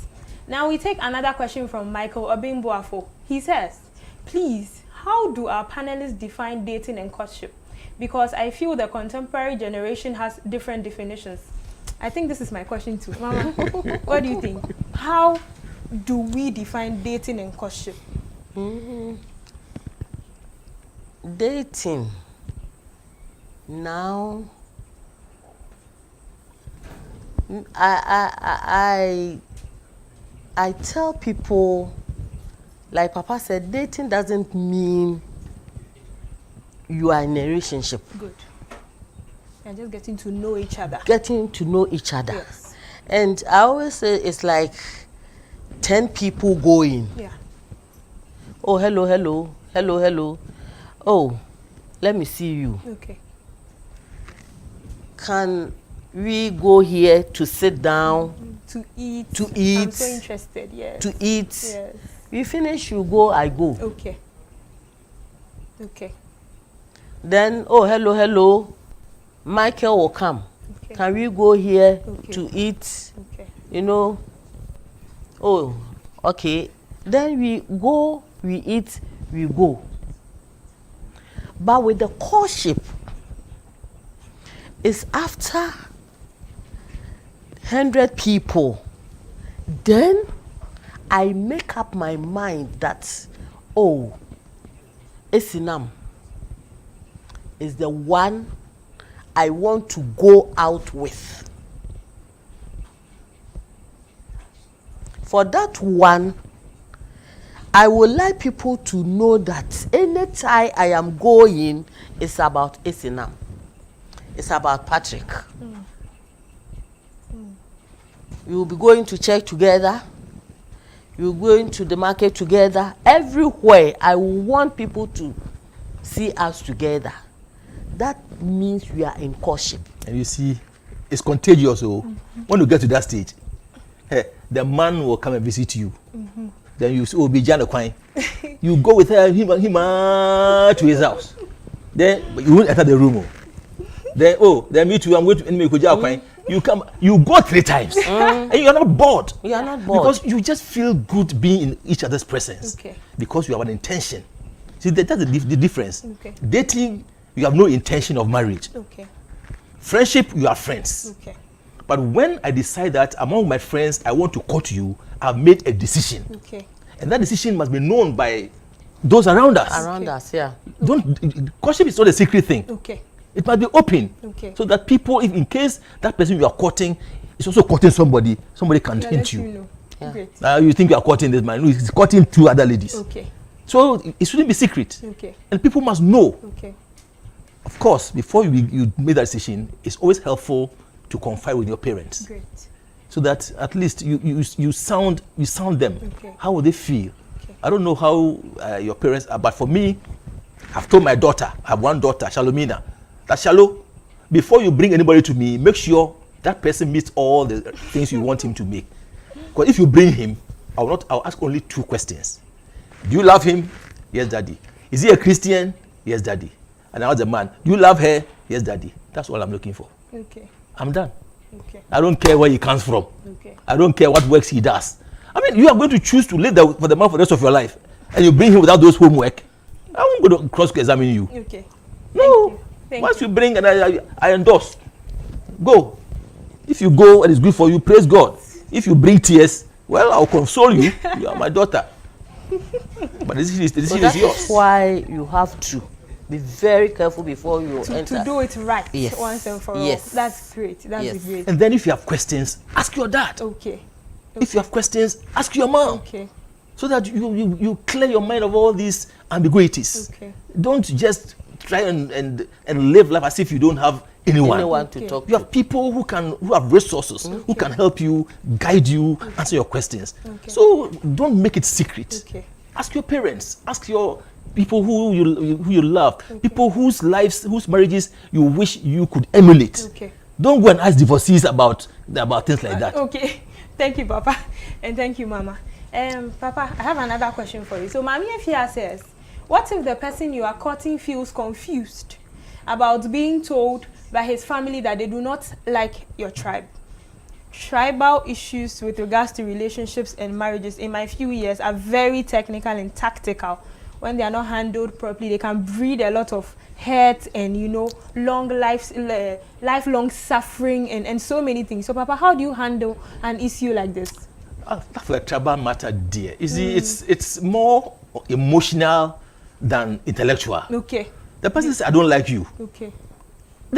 Now we take another question from Michael Obimboafo. He says, please, how do our panelists define dating and courtship? Because I feel the contemporary generation has different definitions. I think this is my question too. Mama, what do you think? How do we define dating and courtship? Dating now, I tell people, like Papa said, dating doesn't mean you are in a relationship. Good. And just getting to know each other. Getting to know each other. Yes. And I always say it's like 10 people going. Yeah. Oh, hello, hello, hello, hello. Oh, let me see you. Okay. Can we go here to sit down? To eat. To eat. I'm so interested, yes. To eat. Yes. We finish, you go, I go. Okay. Okay. Then, oh, hello, hello. Michael will come. Okay. Can we go here Okay. to eat? Okay. You know? Oh, okay. Then we go, we eat, we go. But with the courtship, it's after 100 people. Then I make up my mind that, oh, Esinam is the one I want to go out with. For that one, I would like people to know that anytime I am going, it's about Isinam. It's about Patrick. We will be going to church together. We will be going to the market together. Everywhere, I want people to see us together. That means we are in courtship. And you see, it's contagious. So when you get to that stage, the man will come and visit you. Then you say, "Oh, be Jana Kwai." You go with him to his house. Then you won't enter the room. Then me too. I'm going to enemy Kuja Kwai. You come, you go 3 times, and you are not bored. You are not bored because you just feel good being in each other's presence. Okay. Because you have an intention. See, that's the difference. Okay. Dating, you have no intention of marriage. Okay. Friendship, you are friends. Okay. But when I decide that among my friends I want to court you, I've made a decision. Okay. And that decision must be known by those around us. around us. Yeah. Courtship is not a secret thing. Okay. It must be open. Okay. So that people, if in case that person you are courting is also courting somebody can hint you. Know. Yeah. Great. You think you are courting this man. No, he's courting 2 other ladies. Okay. So it shouldn't be secret. Okay. And people must know. Okay. Of course, before you make that decision, it's always helpful to confide with your parents. Great. So that at least you sound them. Okay. How will they feel? Okay. I don't know how your parents are, but for me, I've told my daughter, I have one daughter, Shalomina, that Shalo, before you bring anybody to me, make sure that person meets all the things you want him to make. Because if you bring him, I'll ask only 2 questions. Do you love him? Yes, daddy. Is he a Christian? Yes, daddy. And I was a man. Do you love her? Yes, daddy. That's all I'm looking for. Okay. I'm done. Okay. I don't care where he comes from. Okay. I don't care what works he does. I mean, you are going to choose to live for the man for the rest of your life, and you bring him without those homework. I won't go to cross-examine you. Okay. No. Once you bring, and I endorse. Go. If you go and it's good for you, praise God. If you bring tears, well, I'll console you. You are my daughter. But the decision is yours. That's why you have to be very careful before you enter. To do it right. Yes. Once and for all. Yes. That's great. That's great. And then if you have questions, ask your dad. Okay. If you have questions, ask your mom. Okay. So that you clear your mind of all these ambiguities. Okay. Don't just try and live life as if you don't have anyone to talk You have people who have resources, who can help you, guide you, answer your questions. Okay. So don't make it secret. Okay. Ask your parents, ask your people who you love, people whose marriages you wish you could emulate. Okay. Don't go and ask divorcees about things like that. Okay. Thank you, Papa, and thank you, Mama. Papa, I have another question for you. So, Mami Efia says, what if the person you are courting feels confused about being told by his family that they do not like your tribe? Tribal issues with regards to relationships and marriages in my few years are very technical and tactical. When they are not handled properly, they can breed a lot of hurt and, lifelong suffering and so many things. So, Papa, how do you handle an issue like this? That's a tribal matter, dear. You see, it's more emotional than intellectual. Okay. The person says, I don't like you. Okay.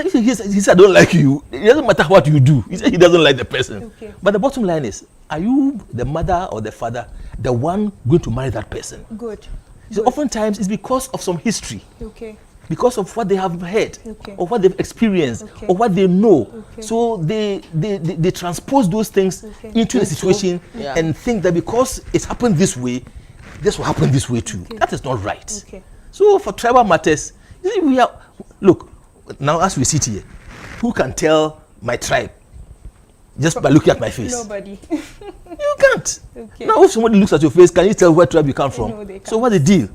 He says, I don't like you. It doesn't matter what you do. He says he doesn't like the person. Okay. But the bottom line is, are you, the mother or the father, the one going to marry that person? Good. So oftentimes it's because of some history. Okay. Because of what they have heard, Okay. or what they've experienced, Okay. or what they know. Okay. So they transpose those things into the situation and think that because it's happened this way, this will happen this way too. Okay. That is not right. Okay. So for tribal matters, you see, look, now as we sit here, who can tell my tribe just by looking at my face? Nobody. You can't. Okay. Now if somebody looks at your face, can you tell what tribe you come from? No, they can't. So what's the deal?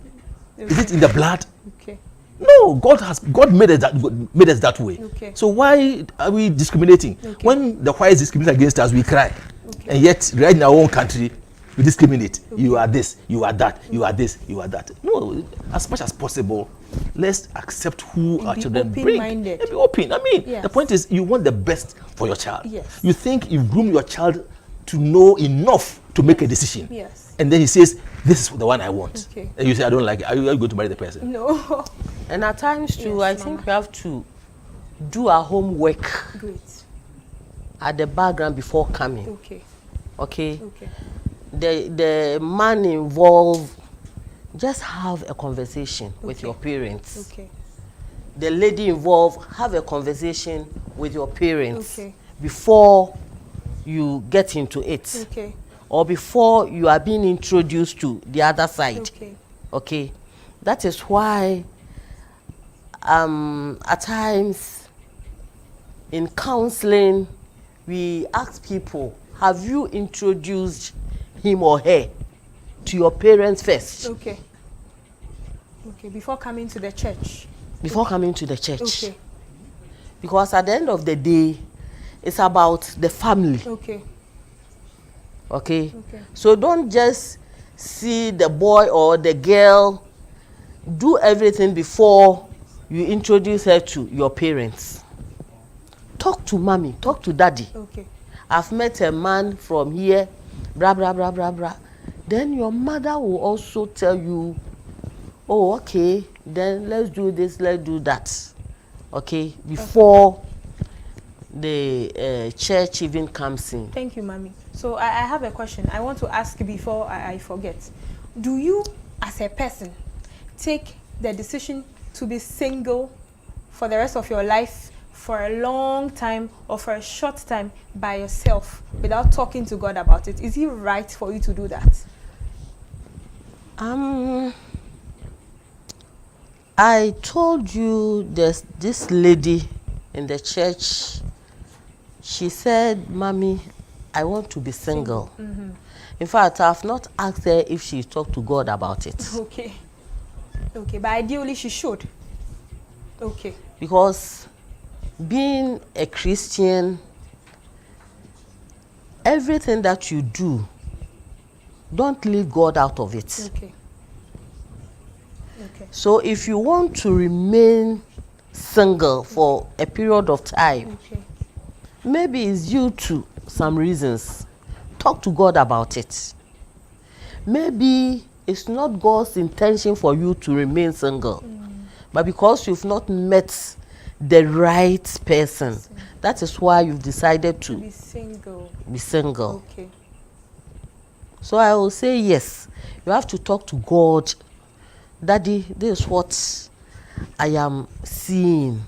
Okay. Is it in the blood? Okay. No, God made us that way. Okay. So why are we discriminating? Okay. When the whites discriminate against us, we cry. Okay. And yet, right in our own country, we discriminate. Okay. You are this, you are that, you are this, you are that. No, as much as possible, let's accept who our children bring. And be open. I mean, yes. The point is, you want the best for your child. Yes. You think you groom your child to know enough to make a decision. Yes. And then he says, this is the one I want. Okay. And you say, I don't like it. Are you going to marry the person? No. And at times too, Yes, I Mama. think we have to do our homework Great. at the background before coming. Okay. Okay. Okay. The man involved just have a conversation with your parents. Okay. The lady involved, have a conversation with your parents Okay. before you get into it. Okay. Or before you are being introduced to the other side. Okay. Okay. That is why at times in counseling we ask people, have you introduced him or her to your parents first? Okay. Okay, before coming to the church. Before coming to the church. Okay. Because at the end of the day, it's about the family. Okay. Okay? Okay. So don't just see the boy or the girl, do everything before you introduce her to your parents. Talk to mommy, talk to daddy. Okay. I've met a man from here, blah, blah, blah, blah, blah. Then your mother will also tell you, oh, okay, then let's do this, let's do that. Okay, before the church even comes in. Thank you, Mommy. So I have a question I want to ask before I forget. Do you, as a person, take the decision to be single for the rest of your life, for a long time, or for a short time by yourself without talking to God about it? Is it right for you to do that? I told you there's this lady in the church. She said, Mommy, I want to be single. Mm-hmm. In fact, I've not asked her if she talked to God about it. Okay. Okay, but ideally she should. Okay. Because being a Christian, everything that you do, don't leave God out of it. Okay. Okay. So if you want to remain single for a period of time, Okay. maybe it's due to some reasons. Talk to God about it. Maybe it's not God's intention for you to remain single, but because you've not met the right person, that is why you've decided to Be single. be single. Okay. So I will say yes. You have to talk to God. Daddy, this is what I am seeing.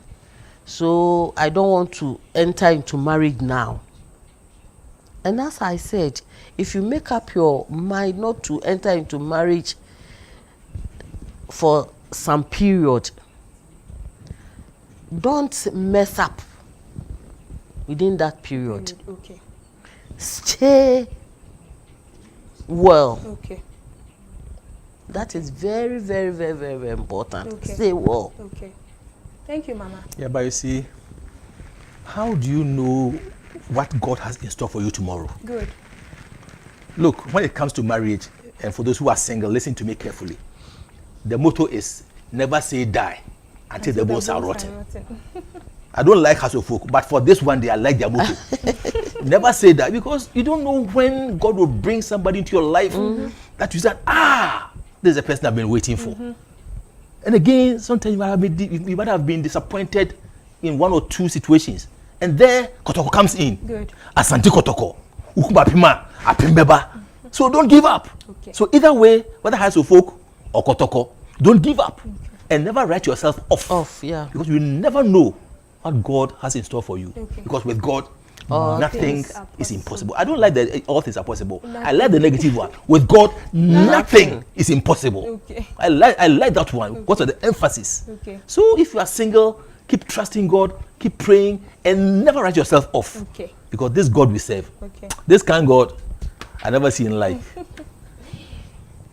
So I don't want to enter into marriage now. And as I said, if you make up your mind not to enter into marriage for some period, don't mess up within that period. Okay. Stay well. Okay. That is very, very, very, very, very important. Okay. Stay well. Okay. Thank you, Mama. Yeah, but you see, how do you know what God has in store for you tomorrow? Good. Look, when it comes to marriage, and for those who are single, listen to me carefully. The motto is never say die until the bones are rotten. I don't like house of folk, but for this one, I like their motto. Never say that, because you don't know when God will bring somebody into your life that you said, this is the person I've been waiting for. And again, sometimes you might have been disappointed in one or two situations. And there, Kotoko comes in. Good. Asante Kotoko. Ukuba pima, apimbeba. So don't give up. Okay. So either way, whether house of folk or Kotoko, don't give up. Okay. And never write yourself off. Yeah. Because you never know what God has in store for you. Okay. Because with God, nothing things are is impossible. I don't like that all things are possible. Nothing. I like the negative one. With God, nothing is impossible. Okay. I like that one. Okay. What's the emphasis? Okay. So if you are single, keep trusting God, keep praying, and never write yourself off. Okay. Because this God we serve, Okay. this kind of God, I never see in life.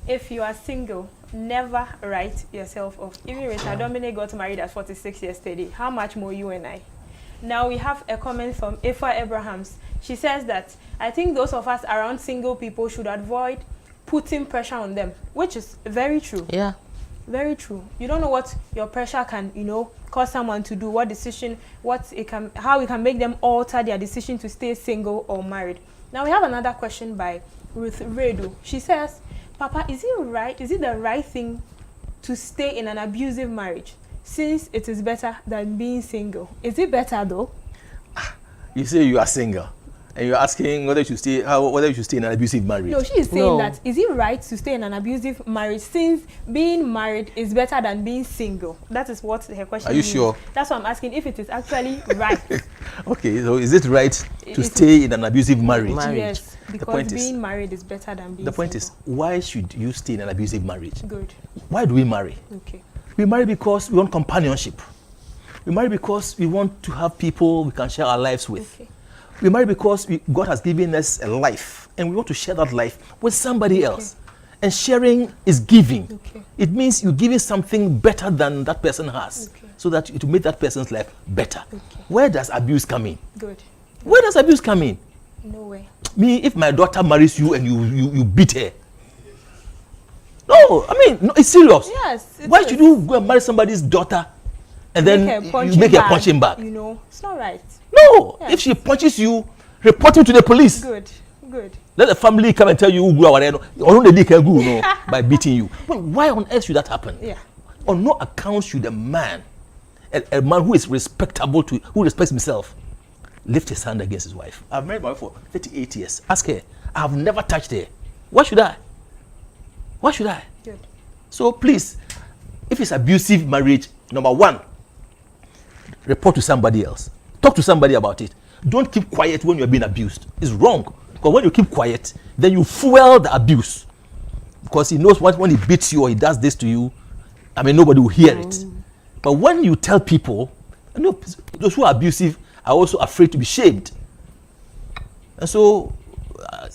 If you are single, never write yourself off. Even Richard Dominic got married at 46 yesterday. How much more you and I? Now we have a comment from Ifa Abrahams. She says that, I think those of us around single people should avoid putting pressure on them, which is very true. Yeah. Very true. You don't know what your pressure can, cause someone to do, what decision, how it can make them alter their decision to stay single or married. Now we have another question by Ruth Redu. She says, Papa, is it the right thing to stay in an abusive marriage, since it is better than being single? Is it better though? You say you are single, And you're asking whether you should stay in an abusive marriage. No, she is saying that is it right to stay in an abusive marriage since being married is better than being single? That is what her question is. Are you sure? That's why I'm asking if it is actually right. Okay, so is it right to stay in an abusive marriage? Yes, because being married is better than being single. The point is, why should you stay in an abusive marriage? Good. Why do we marry? Okay. We marry because we want companionship. We marry because we want to have people we can share our lives with. Okay. We marry because God has given us a life and we want to share that life with somebody else. And sharing is giving. Okay. It means you're giving something better than that person has, so that it will make that person's life better. Okay. Where does abuse come in? Good. Where does abuse come in? No way. Me, if my daughter marries you and you beat her. No, I mean, no, it's serious. Yes. Why should you go and marry somebody's daughter and then you make her punch him back? You know, it's not right. No, if she punches you, report him to the police. Good. Let the family come and tell you who or they can go by beating you. But why on earth should that happen? Yeah. On no account should a man who is respectable who respects himself, lift his hand against his wife. I've married my wife for 38 years. Ask her. I have never touched her. Why should I? Good. So please, if it's abusive marriage, number one, report to somebody else. Talk to somebody about it. Don't keep quiet when you're being abused. It's wrong. Because when you keep quiet, then you fuel the abuse. Because he knows when he beats you or he does this to you, I mean, nobody will hear it. But when you tell people, those who are abusive are also afraid to be shamed. And so,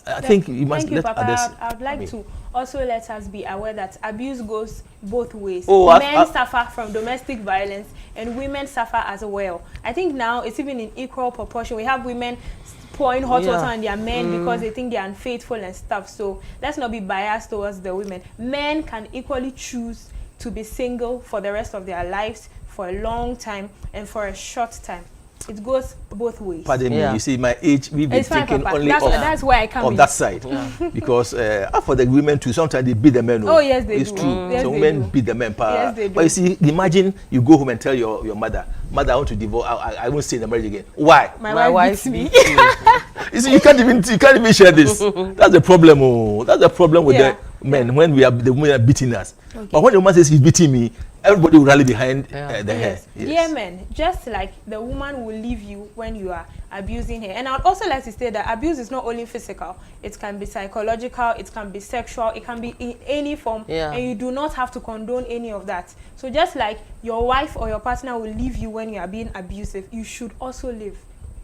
I think you must let others. I would like to also let us be aware that abuse goes both ways. Oh, men suffer from domestic violence and women suffer as well. I think now it's even in equal proportion. We have women pouring hot water on their men because they think they're unfaithful and stuff. So let's not be biased towards the women. Men can equally choose to be single for the rest of their lives, for a long time and for a short time. It goes both ways. Pardon me, you see, my age, we've been thinking only that's why I come on that side. Because for the women too, sometimes they beat the men. Oh, yes, they do. It's true. Yes, so women beat the men. Yes, they do. But you see, imagine you go home and tell your mother, I want to divorce, I won't stay in the marriage again. Why? My wife beats me. You see, you can't even share this. That's the problem. Oh. That's the problem with the men when the women are beating us. Okay. But when the woman says he's beating me, everybody will rally behind the hair. Yes. Dear men, just like the woman will leave you when you are abusing her. And I would also like to say that abuse is not only physical. It can be psychological, it can be sexual, it can be in any form. And you do not have to condone any of that. So just like your wife or your partner will leave you when you are being abusive, you should also live.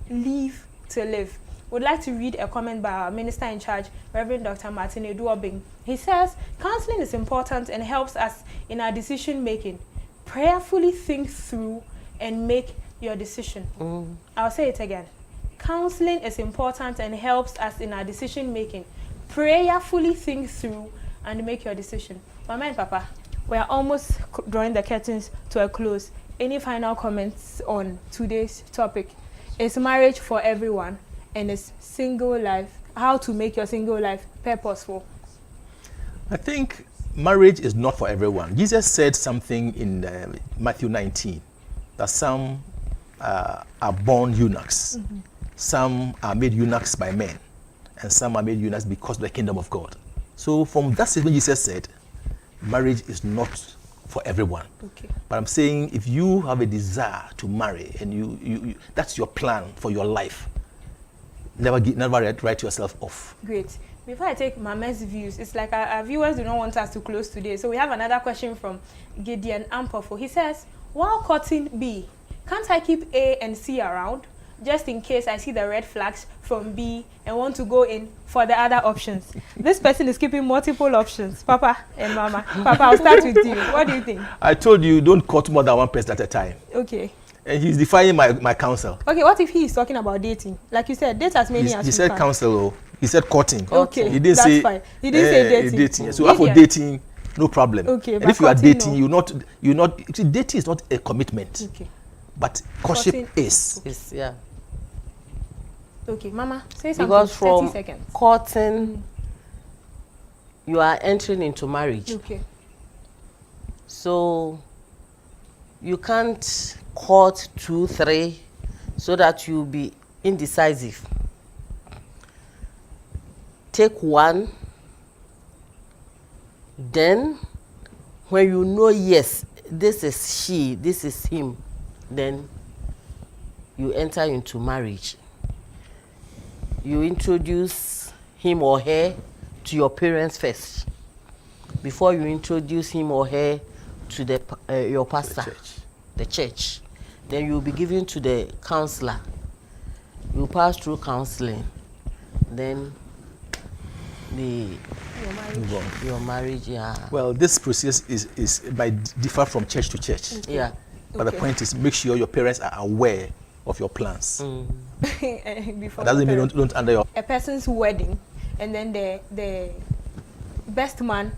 Leave to live. Would like to read a comment by our minister in charge, Reverend Dr. Martin Eduobing. He says, counseling is important and helps us in our decision making. Prayerfully think through and make your decision. I'll say it again. Counseling is important and helps us in our decision making. Prayerfully think through and make your decision. Mama and Papa, we are almost drawing the curtains to a close. Any final comments on today's topic? Is marriage for everyone? And it's single life, how to make your single life purposeful? I think marriage is not for everyone. Jesus said something in Matthew 19, that some are born eunuchs, some are made eunuchs by men, and some are made eunuchs because of the kingdom of God. So from that statement Jesus said, marriage is not for everyone. Okay. But I'm saying if you have a desire to marry and you that's your plan for your life, never write yourself off. Great. Before I take Mama's views, it's like our viewers do not want us to close today. So we have another question from Gideon Ampofo. He says, while courting B, can't I keep A and C around just in case I see the red flags from B and want to go in for the other options? This person is keeping multiple options. Papa and Mama. Papa, I'll start with you. What do you think? I told you don't court more than one person at a time. Okay. And he's defying my counsel. Okay, what if he is talking about dating? Like you said, date as many as he said counsel. He said courting. Okay, he didn't that's say fine. He didn't say dating. So for dating, no problem. Okay, and if you are dating, you're not. See, dating is not a commitment. Okay. But courtship is. Yeah. Okay, Mama, say something. Because from 30 seconds. Courting, you are entering into marriage. Okay. So you can't court 2, 3 so that you'll be indecisive. take one. Then, when you know, yes, this is she, this is him, then you enter into marriage. You introduce him or her to your parents first, before you introduce him or her to the your pastor, the church. Then you'll be given to the counselor. You pass through counseling. Then your marriage, yeah. Well, this process is by differ from church to church. Okay. Yeah. But the point is, make sure your parents are aware of your plans. Before that doesn't mean don't under your a person's wedding, and then the best man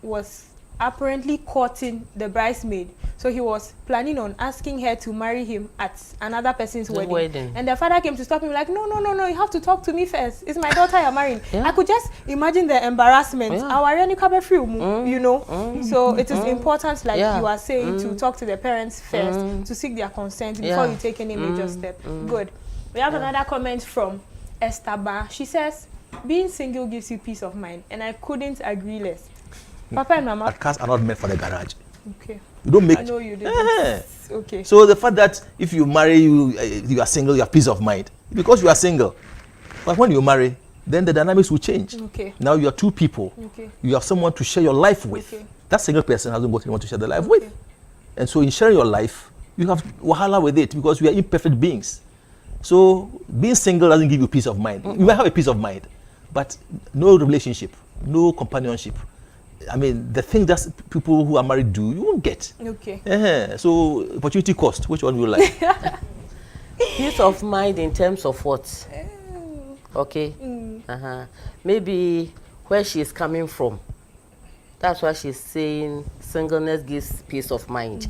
was apparently courting the bridesmaid, so he was planning on asking her to marry him at another person's wedding. And the father came to stop him, like, no, you have to talk to me first. It's my daughter you're marrying. Yeah. I could just imagine the embarrassment. You know. So it is important, like you are saying, to talk to the parents first, to seek their consent before you take any major step. Good. We have another comment from Esther Ba. She says, being single gives you peace of mind, and I couldn't agree less. Papa and Mama. Cars are not meant for the garage. Okay. You don't make. I know you didn't. Okay. So the fact that if you marry, you are single, you have peace of mind because you are single. But when you marry, then the dynamics will change. Okay. Now you are two people. Okay. You have someone to share your life with. Okay. That single person hasn't got anyone to share the life with. And so in sharing your life, you have wahala with it because we are imperfect beings. So being single doesn't give you peace of mind. You might have a peace of mind, but no relationship, no companionship. I mean, the thing that people who are married do, you won't get. Okay. So, opportunity cost, which one do you like? Peace of mind in terms of what? Okay. Maybe where she is coming from. That's why she's saying singleness gives peace of mind.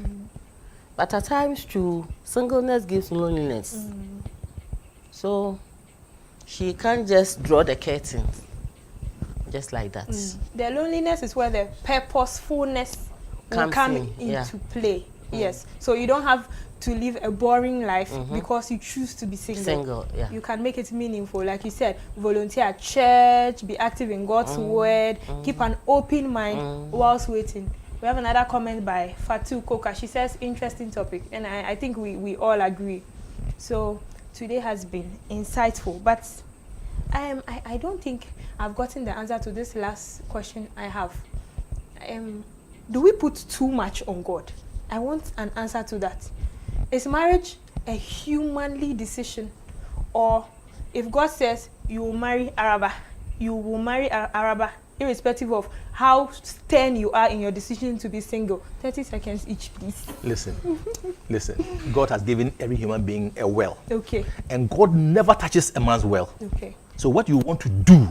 But at times, too, singleness gives loneliness. So, she can't just draw the curtains. Just like that. The loneliness is where the purposefulness will come into play. Yes. So you don't have to live a boring life because you choose to be single. You can make it meaningful. Like you said, volunteer at church, be active in God's word, keep an open mind whilst waiting. We have another comment by Fatu Koka. She says, interesting topic. And I think we all agree. So today has been insightful. But I don't think I've gotten the answer to this last question I have. Do we put too much on God? I want an answer to that. Is marriage a humanly decision? Or if God says you will marry Araba, you will marry Araba, irrespective of how stern you are in your decision to be single? 30 seconds each, please. Listen. God has given every human being a well. Okay. And God never touches a man's well. Okay. So what you want to do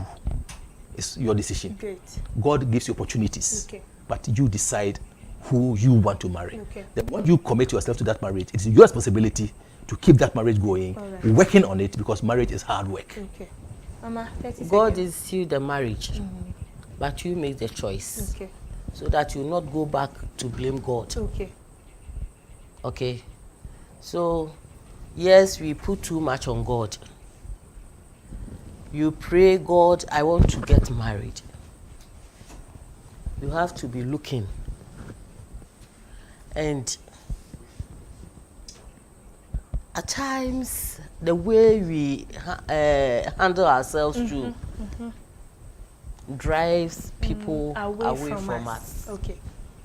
is your decision. Great. God gives you opportunities, but you decide who you want to marry. Okay. Then once you commit yourself to that marriage, it's your responsibility to keep that marriage going, working on it, because marriage is hard work. Okay. Mama, 30 God seconds. is still the marriage, but you make the choice. Okay. So that you not go back to blame God. Okay. Okay. So, yes, we put too much on God. You pray, God, I want to get married. You have to be looking. And at times, the way we handle ourselves too drives people away from us. Okay.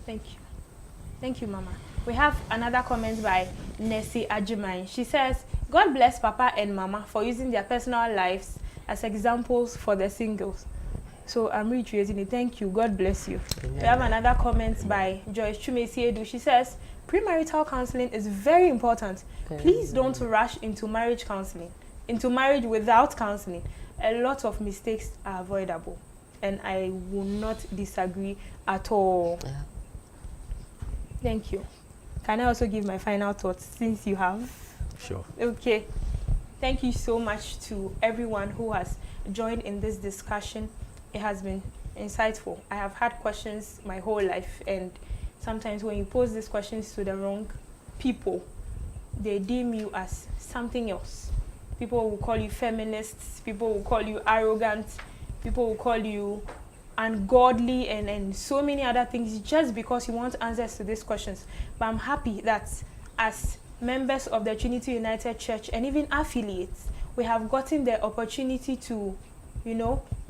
Thank you. Thank you, Mama. We have another comment by Nessie Ajimai. She says, God bless Papa and Mama for using their personal lives as examples for the singles. So I'm reiterating it. Thank you. God bless you. We have another comment by Joyce Chumesiedu. She says, premarital counseling is very important. Please don't rush into marriage counseling, into marriage without counseling. A lot of mistakes are avoidable. And I will not disagree at all. Thank you. Can I also give my final thoughts since you have? Sure. Okay. Thank you so much to everyone who has joined in this discussion. It has been insightful. I have had questions my whole life, and sometimes when you pose these questions to the wrong people, they deem you as something else. People will call you feminists, people will call you arrogant, People will call you ungodly and so many other things just because you want answers to these questions. But I'm happy that as members of the Trinity United Church and even affiliates, we have gotten the opportunity to,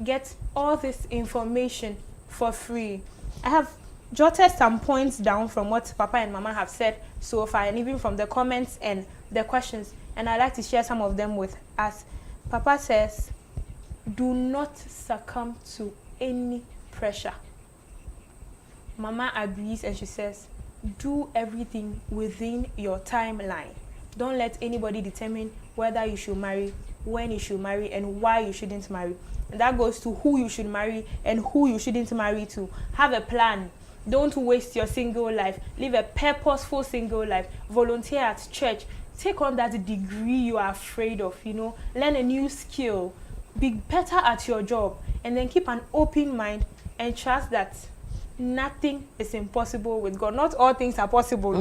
get all this information for free. I have jotted some points down from what Papa and Mama have said so far, and even from the comments and the questions, and I'd like to share some of them with us. Papa says, do not succumb to any pressure. Mama agrees and she says, do everything within your timeline. Don't let anybody determine whether you should marry, when you should marry, and why you shouldn't marry. And that goes to who you should marry and who you shouldn't marry to. Have a plan. Don't waste your single life. Live a purposeful single life. Volunteer at church. Take on that degree you are afraid of, Learn a new skill. Be better at your job. And then keep an open mind and trust that nothing is impossible with God. Not all things are possible.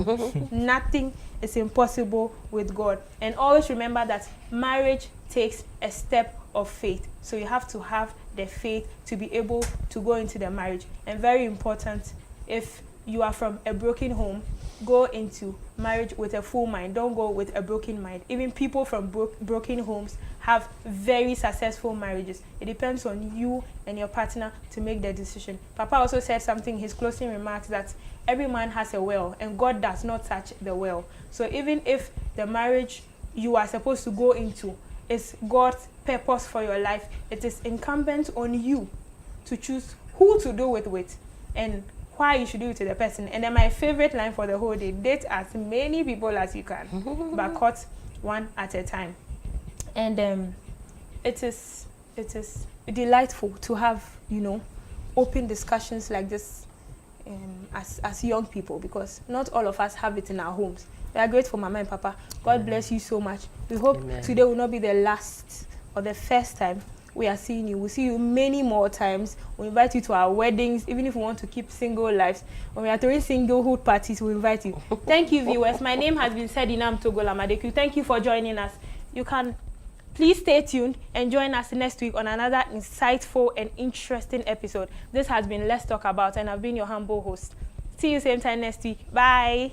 Nothing is impossible with God. And always remember that marriage takes a step of faith. So you have to have the faith to be able to go into the marriage. And very important, if you are from a broken home, go into marriage with a full mind. Don't go with a broken mind. Even people from broken homes have very successful marriages. It depends on you and your partner to make the decision. Papa also said something in his closing remarks that every man has a well and God does not touch the well. So even if the marriage you are supposed to go into is God's purpose for your life, it is incumbent on you to choose who to do it with and why you should do it to the person. And then my favorite line for the whole day, date as many people as you can, but cut one at a time. And it is delightful to have, open discussions like this as young people, because not all of us have it in our homes. We are grateful, Mama and Papa. God bless you so much. We hope today will not be the last or the first time we are seeing you. We'll see you many more times. We invite you to our weddings, even if we want to keep single lives. When we are throwing singlehood parties, we invite you. Thank you, viewers. My name has been said, Inam Togola Madeku. Thank you for joining us. You can please stay tuned and join us next week on another insightful and interesting episode. This has been Let's Talk About, and I've been your humble host. See you same time next week. Bye.